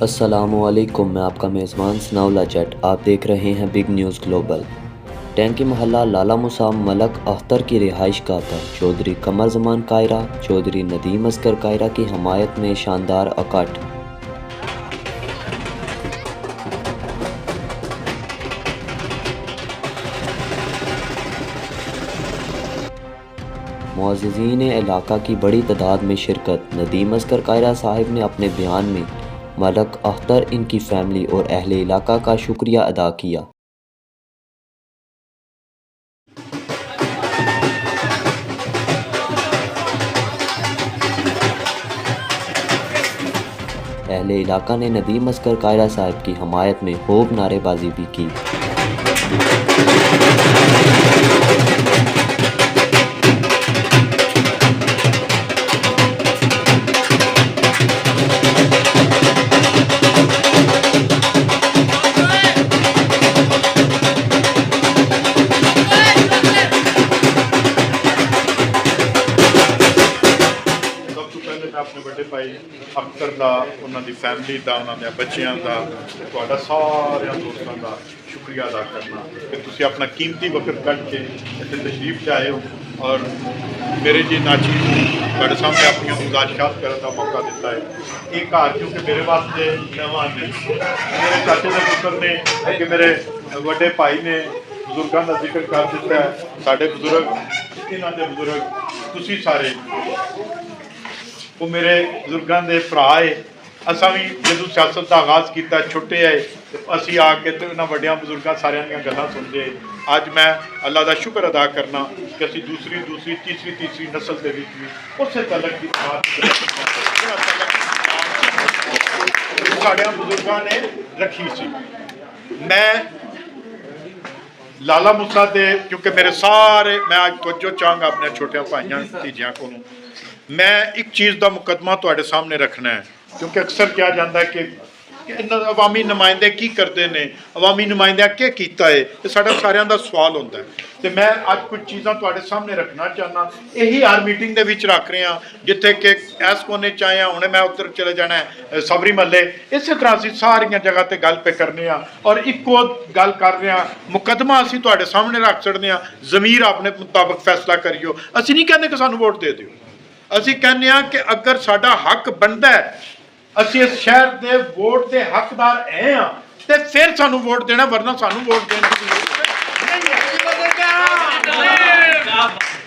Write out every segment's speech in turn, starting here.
अस्सलामुअलैकुम, मैं आपका मेज़बान सनाउल्लाह जट। आप देख रहे हैं बिग न्यूज़ ग्लोबल। टैंकी मोहल्ला लाला मुसाम मलक अख्तर की रिहाइश गाह पर चौधरी कमर जमान कायरा, चौधरी नदीम असगर कायरा की हमायत में शानदार अकट। मुअज़्ज़िज़ीन इलाका की बड़ी तादाद में शिरकत। नदीम असगर कायरा साहिब ने अपने बयान में मलक अख्तर, इनकी फैमिली और अहले इलाका का शुक्रिया अदा किया। अहले इलाका ने नदीम असगर कायरा साहब की हमायत में खूब नारेबाजी भी की। अपने बड़े भाई अख्तर का, उन्होंने फैमिली का, उन्होंने बच्चों का, तो सारे दोस्तों का शुक्रिया अदा करना कि तुम अपना कीमती वक्त कट के इतने तशरीफ से आए हो और मेरे जी नाचीज बड़े सामने अपनी गुजारिशात करने का मौका दिता है। ये घर क्योंकि मेरे वास्ते नवा नहीं, मेरे चाचे के पुत्र ने कि मेरे बड़े भाई ने बुजुर्गों का जिक्र कर दिता है। साढ़े बुजुर्ग, इन्हों के बुजुर्ग, तुसी सारे वो मेरे बुजुर्गों के भरा है। असा भी जो सियासत का आगाज़ किया छोटे है, असी आके तो इन्होंने वड्डिया बुजुर्गों सारे गल्लां सुनते। अज मैं अल्लाह का शुक्र अदा करना कि असी दूसरी तीसरी नस्ल के भी उस तलक की साढ़े बुजुर्गों ने रखी सी। मैं लाला मूसा दे क्योंकि मेरे सारे मैं अज तवज्जो चाहूँगा अपने छोटे भाइयों धीजियां को, मैं एक चीज़ का मुकदमा तुहाडे सामने रखना है क्योंकि अक्सर कहा जाता है कि अवामी नुमाइंदे की करते हैं, अवामी नुमाइंदे क्या किया है, ये साडा सारियां दा सवाल होता है। तो मैं अज कुछ चीज़ां तुहाडे सामने रखना चाहना, यही हर मीटिंग दे विच रख रहे हैं जिथे कि इस कोने च आए हुणे मैं उधर चले जाना है सबरी महल्ले। इस तरह असीं सारियां जगह ते गल पे करने और इक्को गल कर रहे हैं। मुकदमा असीं तुहाडे सामने रख छड्डदे हां, ज़मीर अपने मुताबिक फैसला करियो। असीं नहीं कहते कि सानूं वोट दे दिओ, असीं कहने कि अगर साडा हक बनता है, असीं इस शहर के वोट के हकदार है हाँ, तो फिर सानू वोट देना, वरना सानू वोट देने की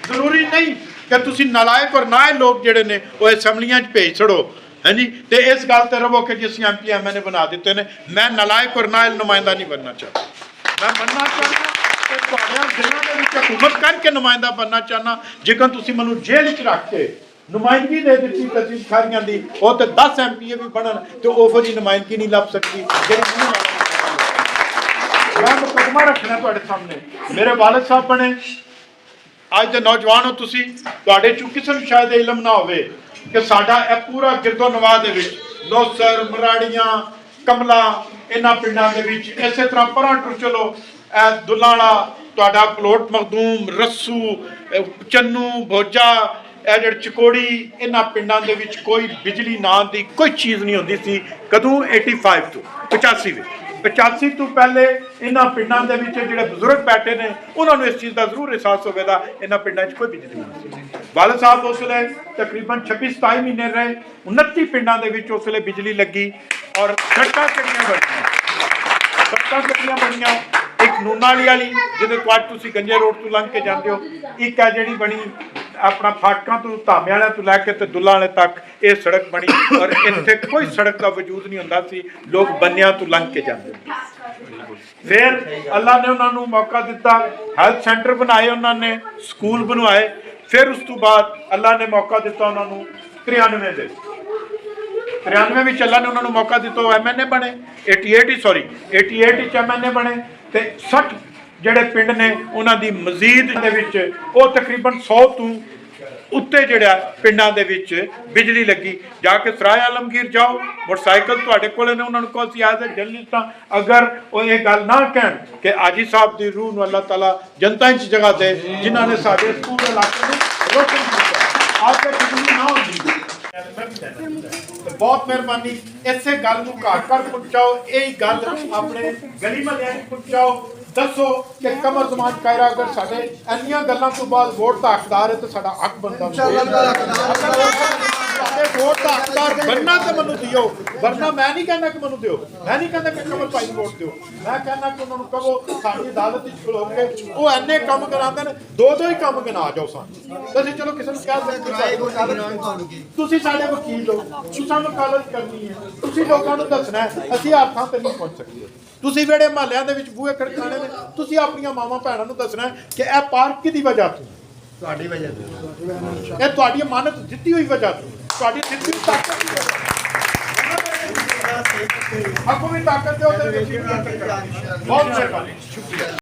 जरूरी नहीं कि तुसी नालायक और नाए लोग जिहड़े ने वो असैम्बलियां भेज छड़ो है जी, तो इस गल ते रवो कि जिस MP MLA बना दिते ने। मैं नालायक और नाए नुमाइंदा नहीं बनना चाहता, मैं बनना चाहता हुकूमत करके नुमाइंदा बनना चाहना। जेकर तुसी मैनू जेल च रख के नुमाइंदगी दे दी तहसील सारियां दी, वो तो 10 MPA भी बनन तो ओहो जी नुमाइंदगी नहीं लभ सकती। मैं मुकदमा रखना तुहाडे सामने। मेरे वालिद साहब बने, अज दे नौजवान हो तुसी, तुहाडे चों किसी नूं शायद इलम ना होवे कि साडा यह पूरा गिरदो नवाह दे विच लोसर, मराड़ियां, कमला, इन्हां पिंडां दे विच इसे तरह परां टुर चलो दुलाला, तुहाडा पलोट मखदूम, रस्सू, चन्नू, भोजा, चकोड़ी, इन्हां पिंडां दे विच कोई बिजली नां दी कोई चीज़ नहीं होंदी सी। कदों 85 तो 85 तो पहले इन्हां पिंडां दे विच जिहड़े बुजुर्ग बैठे ने उन्होंने इस चीज़ का जरूर एहसास होगा, इन्हां पिंडां च कोई बिजली नहीं सी। वालिद साहब उस वेले तकरीबन 26-27 महीने रहे, 29 पिंडां दे विच उस वेले बिजली लगी और सड़कां किहड़ियां बणियां। एक नूनाली वाली जिहदे तो अज तुसीं गंजे रोड तो लंघ के जाते हो, एक है जिहड़ी बनी अपना फाटकों तो धामे वाले तो लैके तो दुल्ला वाले तक ये सड़क बनी और इत्थे कोई सड़क का वजूद नहीं होंदा सी, लोग बनिया तो लंघ के जाते। फिर अल्लाह ने उन्होंने मौका दिता, हैल्थ सेंटर बनाए, उन्होंने स्कूल बनवाए। फिर उस तो बाद अल्लाह ने मौका दिता उन्होंने 93 में अल्लाह ने उन्होंने मौका दिता, MNA बने। 88 MNA बने तो 60 ਜਿਹੜੇ ਪਿੰਡ ਨੇ ਉਹਨਾਂ ਦੀ ਮਜ਼ੀਦ ਦੇ ਵਿੱਚ ਉਹ ਤਕਰੀਬਨ 100 ਤੋਂ ਉੱਤੇ ਜਿਹੜਾ ਪਿੰਡਾਂ ਦੇ ਵਿੱਚ ਬਿਜਲੀ ਲੱਗੀ। ਜਾ ਕੇ ਸਰਾਏ ਆਲਮਗੀਰ ਜਾਓ, ਮੋਟਰਸਾਈਕਲ ਤੁਹਾਡੇ ਕੋਲ ਨੇ, ਉਹਨਾਂ ਨੂੰ ਕਹੋ ਸੀ ਐਜ਼ ਅ ਜਰਨਲਿਸਟ ਅਗਰ ਉਹ ਇਹ ਗੱਲ ਨਾ ਕਹਿਣ ਕਿ ਆਜੀ ਸਾਹਿਬ ਦੀ ਰੂਹ ਨੂੰ ਅੱਲਾਹ ਤਾਲਾ ਜਨਤਾ ਇੰਚ ਜਗ੍ਹਾ ਦੇ ਜਿਨ੍ਹਾਂ ਨੇ ਸਾਡੇ ਸਕੂਲ ਇਲਾਕੇ ਨੂੰ ਰੋਸ਼ਨ ਕੀਤਾ, ਅੱਜ ਤੱਕ ਬਿਜਲੀ ਨਾ ਹੁੰਦੀ। बहुत मेहरबानी इसे गल नूं घर घर पहुंचाओ यही गल अपने गली महल्ले पहुंचाओ दसो कि कमर जमान कायरा अगर साडे इन्नियां गल्लां तो बाद वोट दा हकदार है तो साडा हक बनदा वोट का हकदार बनना तो मैनू दियो वरना मैं नहीं कहना कि मैनू दियो मैं नहीं कहना कि कमल भाई वोट दियो मैं कहना कि उन्होंने कहो साडी अदालत विच खलो के वो इन्ने काम करांदे ने दो ही काम गिना जाओ सानू तुसीं चलो किसी नूं कह सकदे तुसीं साडे वकील हो तुसां वकालत करनी है तुसीं लोकां नूं दसना है असीं हर थां ते नहीं पहुंच सकदे तुसीं वेड़े महल्लिਆਂ ਦੇ ਵਿੱਚ ਬੂਹੇ ਖੜਕਾਣੇ ਨੇ ਤੁਸੀਂ ਆਪਣੀਆਂ ਮਾਵਾਂ ਭੈਣਾਂ ਨੂੰ ਦੱਸਣਾ ਕਿ ਇਹ ਪਾਰਕ ਕਿਹਦੀ ਵਜ੍ਹਾ ਤੋਂ ਤੁਹਾਡੀ ਵਜ੍ਹਾ ਤੋਂ ਇਹ ਤੁਹਾਡੀ ਅਮਾਨਤ ਦਿੱਤੀ ਹੋਈ ਵਜ੍ਹਾ ਤੋਂ ਤੁਹਾਡੀ ਦਿੱਤੀ ਹੋਈ ਤਾਕਤ ਦੀ ਵਜ੍ਹਾ ਆਪਕੋ ਵੀ ਤਾਕਤ ਦਿਓ ਤੇ ਬਹੁਤ ਮਿਹਰਬਾਨੀ ਸ਼ੁਕਰੀਆ